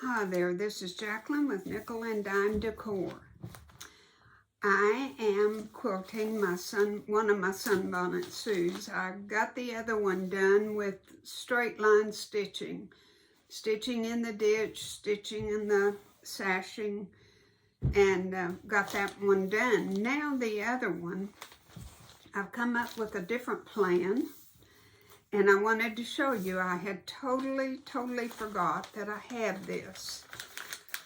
Hi there, this is Jacqueline with Nickel and Dime Decor. I am quilting one of my sunbonnet Sues. I got the other one done with straight line stitching. Stitching in the ditch, stitching in the sashing, and got that one done. Now the other one, I've come up with a different plan. And I wanted to show you, I had totally forgot that I had this.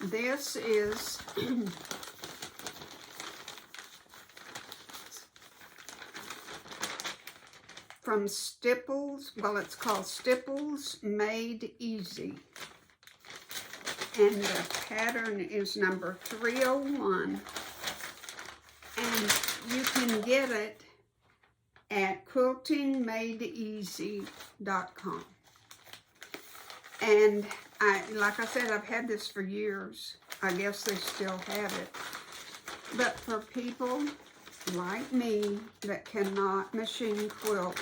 This is from Stipples. Well, it's called Stipples Made Easy. And the pattern is number 301. And you can get it at quiltingmadeeasy.com. And like I said, I've had this for years. I guess they still have it. But for people like me that cannot machine quilt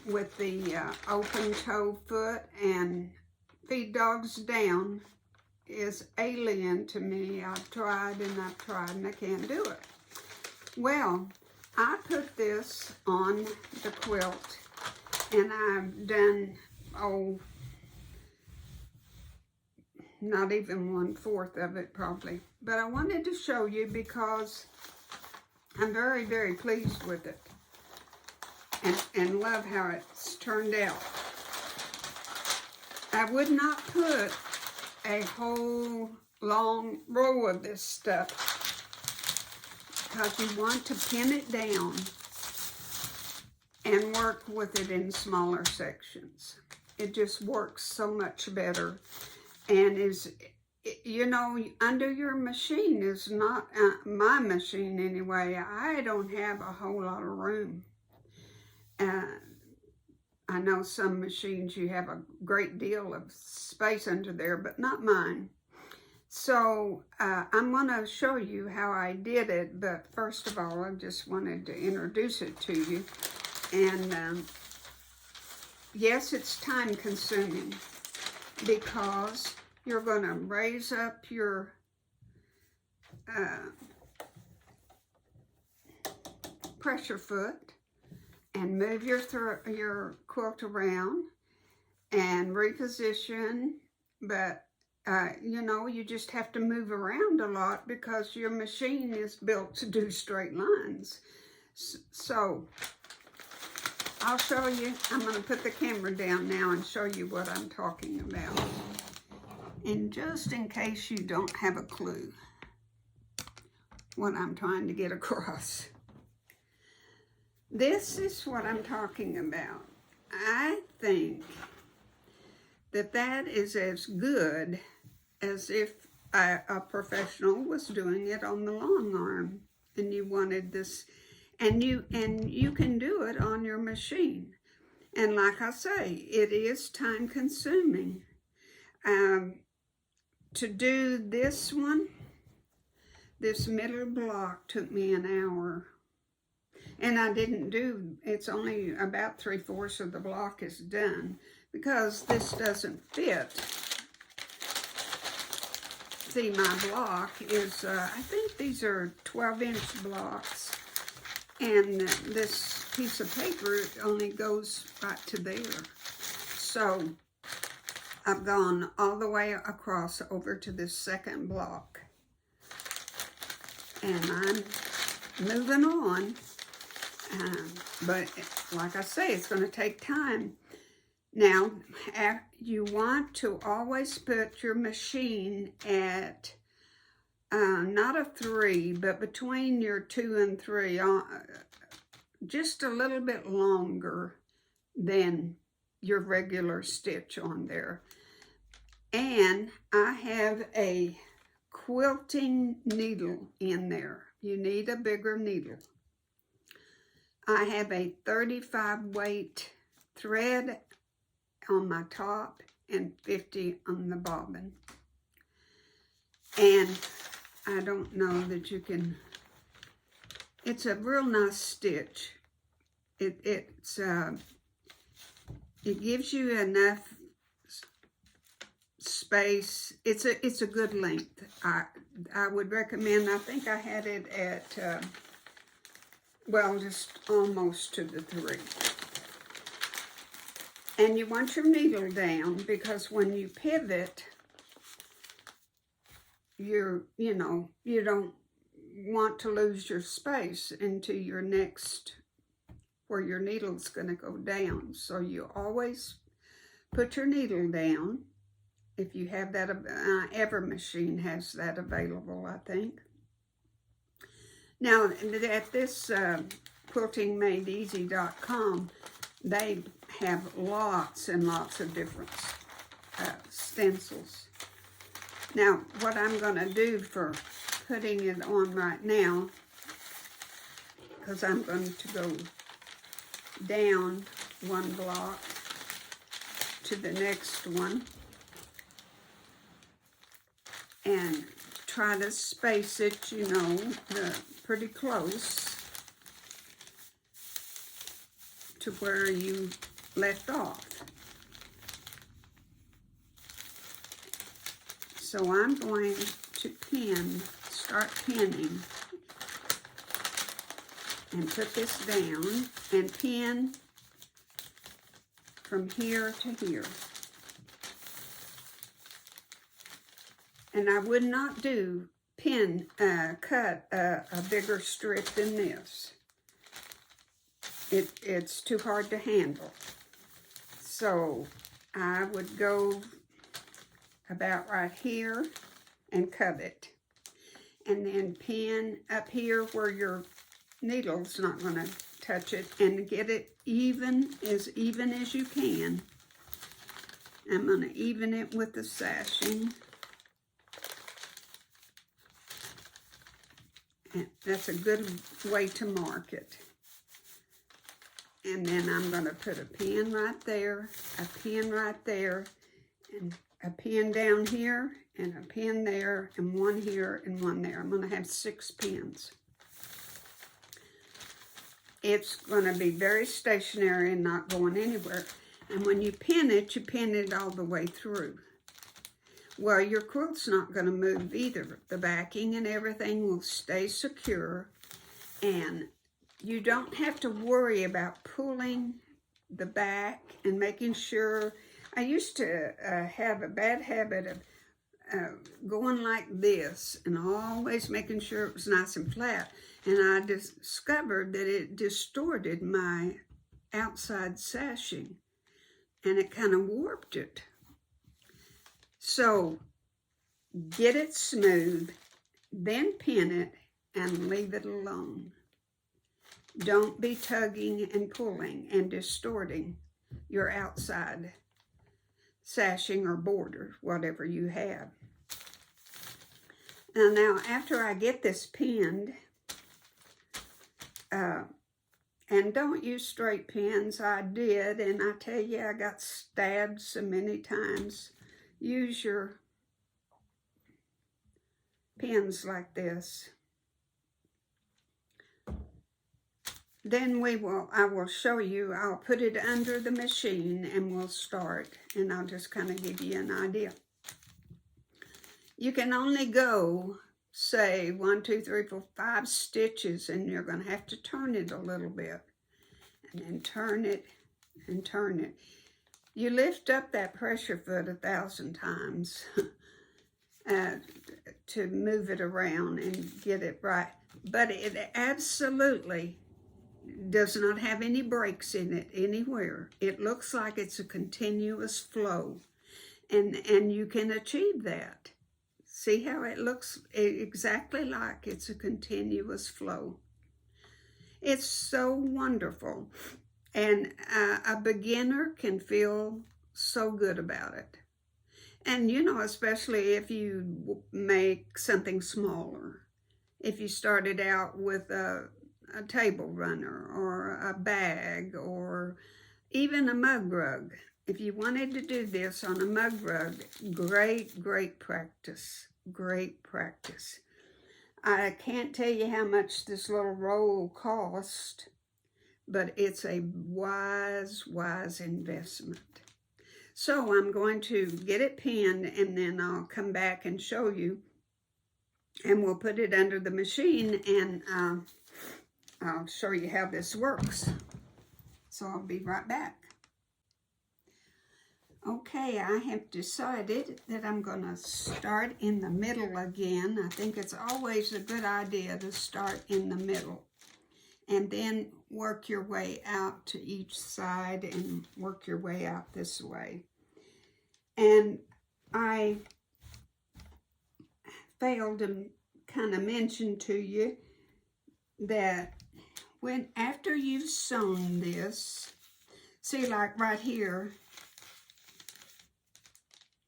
with the open toe foot and feed dogs down is alien to me. I've tried and I can't do it. Well, I put this on the quilt, and I've done, not even 1/4 of it probably. But I wanted to show you because I'm very pleased with it and love how it's turned out. I would not put a whole long row of this stuff, because you want to pin it down and work with it in smaller sections. It just works so much better, and is, you know, under your machine is not, my machine anyway, I don't have a whole lot of room. I know some machines you have a great deal of space under there, but not mine. So I'm going to show you how I did it, but first of all, I just wanted to introduce it to you. And yes, it's time consuming because you're going to raise up your pressure foot and move your quilt around and reposition, but you know, you just have to move around a lot because your machine is built to do straight lines. So I'll show you. I'm going to put the camera down now and show you what I'm talking about. And just in case you don't have a clue what I'm trying to get across, this is what I'm talking about. I think that is as good as if a professional was doing it on the long arm, and you wanted this, and you can do it on your machine. And like I say, it is time consuming. To do this one, this middle block took me an hour. And I didn't do, it's only about 3/4 of the block is done, because this doesn't fit. See, my block is, I think these are 12-inch blocks, and this piece of paper only goes right to there. So I've gone all the way across over to this second block, and I'm moving on. But like I say, it's going to take time. Now, you want to always put your machine at not a 3, but between your 2 and 3, just a little bit longer than your regular stitch on there. And I have a quilting needle in there. You need a bigger needle. I have a 35 weight thread on my top and 50 on the bobbin. And I don't know that you can, it's a real nice stitch. It gives you enough space space. It's a good length. I would recommend, I think I had it at, well, just almost to the 3. And you want your needle down because when you pivot, you don't want to lose your space into your next, where your needle's going to go down. So you always put your needle down. If you have that, every machine has that available, I think. Now, at this quiltingmadeeasy.com, they have lots and lots of different stencils. Now, what I'm going to do for putting it on right now, because I'm going to go down 1 block to the next one and try to space it, you know, pretty close to where you left off. So I'm going to start pinning, and put this down and pin from here to here. And I would not cut a bigger strip than this. It's too hard to handle. So I would go about right here and cut it. And then pin up here where your needle's not going to touch it, and get it even as you can. I'm going to even it with the sashing. And that's a good way to mark it. And then I'm going to put a pin right there, a pin right there, and a pin down here, and a pin there, and 1 here, and 1 there. I'm going to have 6 pins. It's going to be very stationary and not going anywhere. And when you pin it all the way through. Well, your quilt's not going to move either. The backing and everything will stay secure, and you don't have to worry about pulling the back and making sure. I used to have a bad habit of going like this and always making sure it was nice and flat. And I discovered that it distorted my outside sashing, and it kind of warped it. So get it smooth, then pin it and leave it alone. Don't be tugging and pulling and distorting your outside sashing or border, whatever you have. Now after I get this pinned, and don't use straight pins. I did, and I tell you, I got stabbed so many times. Use your pins like this. Then I will show you, I'll put it under the machine and we'll start, and I'll just kind of give you an idea. You can only go, say, 1, 2, 3, 4, 5 stitches, and you're going to have to turn it a little bit, and then turn it and turn it. You lift up that pressure foot 1,000 times to move it around and get it right. But it absolutely does not have any breaks in it anywhere. It looks like it's a continuous flow, and you can achieve that. See how it looks exactly like it's a continuous flow. It's so wonderful, and a beginner can feel so good about it. And you know, especially if you make something smaller. If you started out with a table runner or a bag or even a mug rug. If you wanted to do this on a mug rug, great practice. Great practice. I can't tell you how much this little roll cost, but it's a wise investment. So I'm going to get it pinned, and then I'll come back and show you, and we'll put it under the machine, and I'll show you how this works. So I'll be right back. Okay, I have decided that I'm going to start in the middle again. I think it's always a good idea to start in the middle and then work your way out to each side and work your way out this way. And I failed to kind of mention to you that after you've sewn this, see, like right here,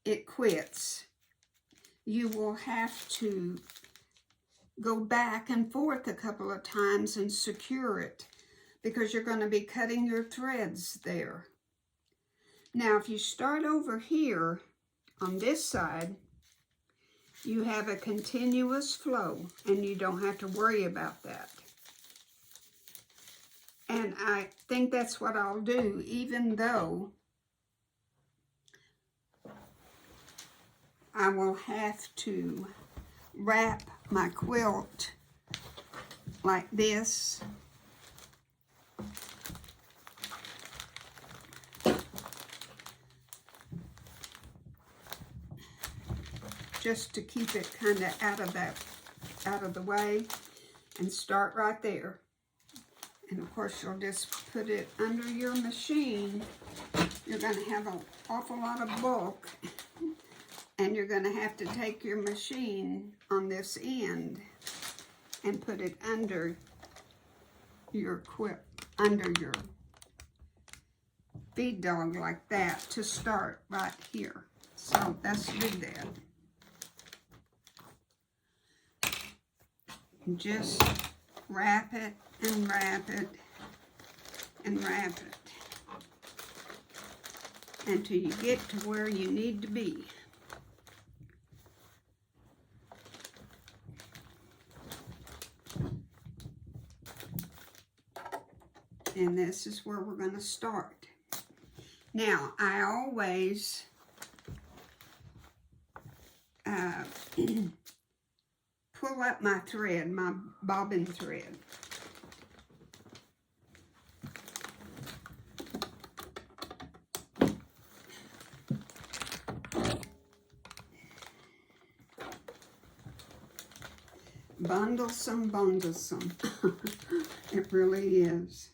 it quits. You will have to go back and forth a couple of times and secure it, because you're going to be cutting your threads there. Now, if you start over here on this side, you have a continuous flow, and you don't have to worry about that. And I think that's what I'll do, even though I will have to wrap my quilt like this. Just to keep it kind of out of the way, and start right there. And of course, you'll just put it under your machine. You're going to have an awful lot of bulk, and you're going to have to take your machine on this end and put it under your quilt, under your feed dog like that, to start right here. So let's do that. And just wrap it and wrap it and wrap it until you get to where you need to be. And this is where we're going to start. Now, I always pull up my thread, my bobbin thread. Bundlesome, bundlesome. It really is.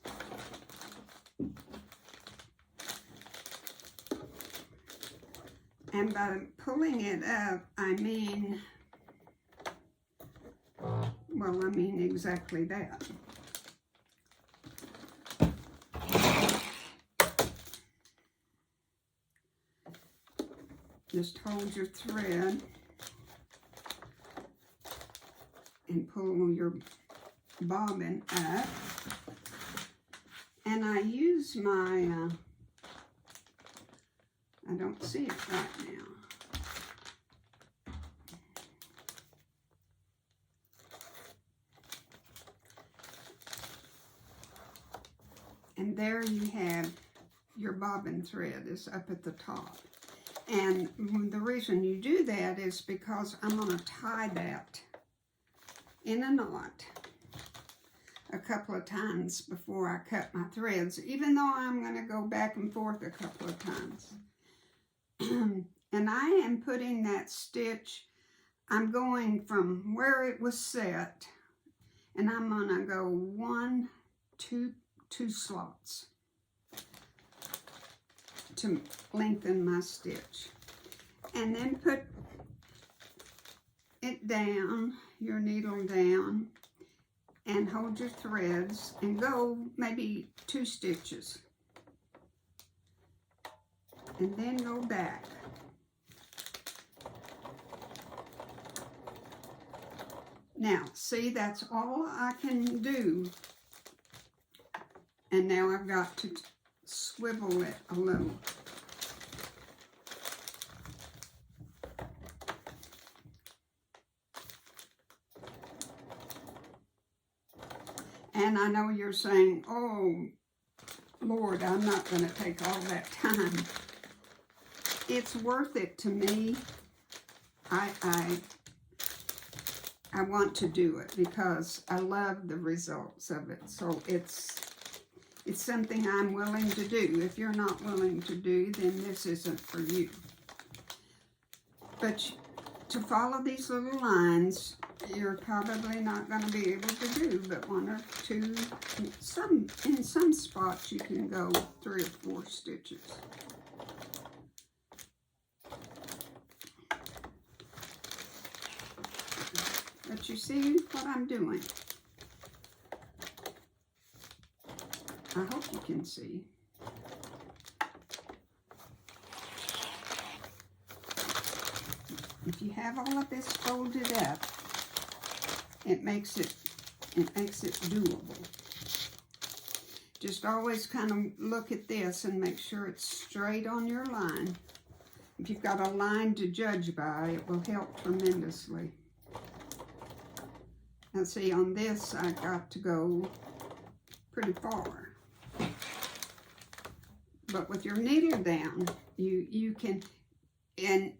And by pulling it up, I mean exactly that. Just hold your thread and pull your bobbin up. And I use my, I don't see it right now. And there you have your bobbin thread is up at the top. And the reason you do that is because I'm going to tie that in a knot a couple of times before I cut my threads, even though I'm going to go back and forth a couple of times. And I am putting that stitch, I'm going from where it was set, and I'm going to go 1, 2 slots to lengthen my stitch. And then put it down, your needle down, and hold your threads and go maybe 2 stitches. And then go back. Now, see, that's all I can do. And now I've got to swivel it a little. And I know you're saying, oh, Lord, I'm not going to take all that time. it's worth it to me. I want to do it because I love the results of it. So it's something I'm willing to do. If you're not willing to do, then this isn't for you. But to follow these little lines, you're probably not going to be able to do but one or two. In some spots you can go 3 or 4 stitches. But you see what I'm doing. I hope you can see. If you have all of this folded up, it makes it doable. Just always kind of look at this and make sure it's straight on your line. If you've got a line to judge by, it will help tremendously. Now see, on this I got to go pretty far. But with your needle down, you can, and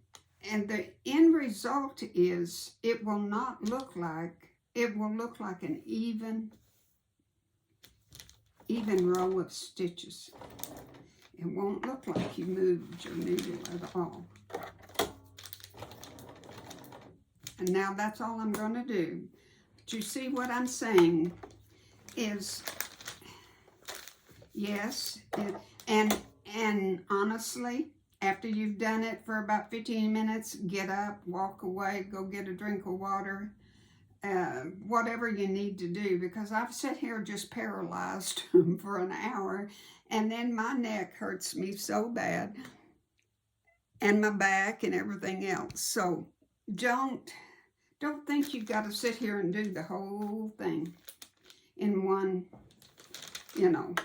the end result is it will not look like, it will look like an even row of stitches. It won't look like you moved your needle at all. And now that's all I'm going to do. But you see what I'm saying is, yes, and honestly, after you've done it for about 15 minutes, get up, walk away, go get a drink of water, whatever you need to do, because I've sat here just paralyzed for an hour, and then my neck hurts me so bad, and my back and everything else. So don't think you've got to sit here and do the whole thing in one, you know,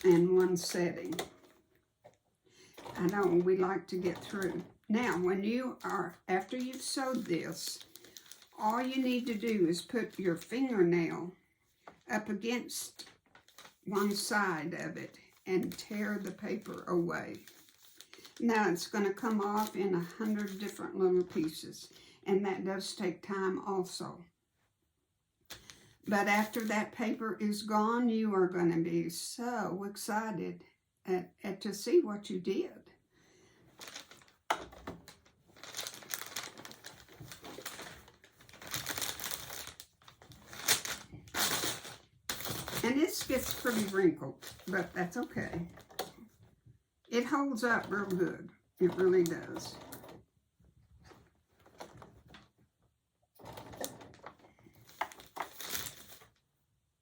in one setting. I know we like to get through. Now, when you are, after you've sewed this, all you need to do is put your fingernail up against one side of it and tear the paper away. Now, it's going to come off in 100 different little pieces, and that does take time also. But after that paper is gone, you are going to be so excited to see what you did. And this gets pretty wrinkled, but that's okay. It holds up real good. It really does.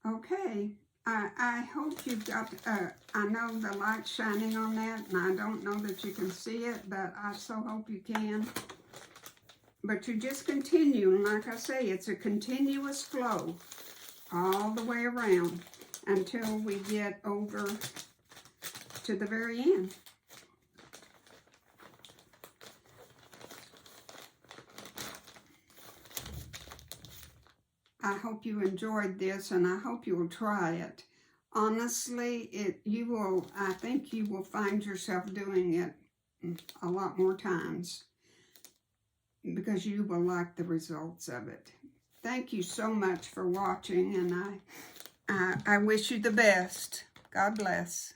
Okay, I hope you've got, I know the light's shining on that, and I don't know that you can see it, but I so hope you can. But you just continue, and like I say, it's a continuous flow all the way around until we get over to the very end. I hope you enjoyed this, and I hope you will try it. Honestly, I think you will find yourself doing it a lot more times because you will like the results of it. Thank you so much for watching, and I wish you the best. God bless.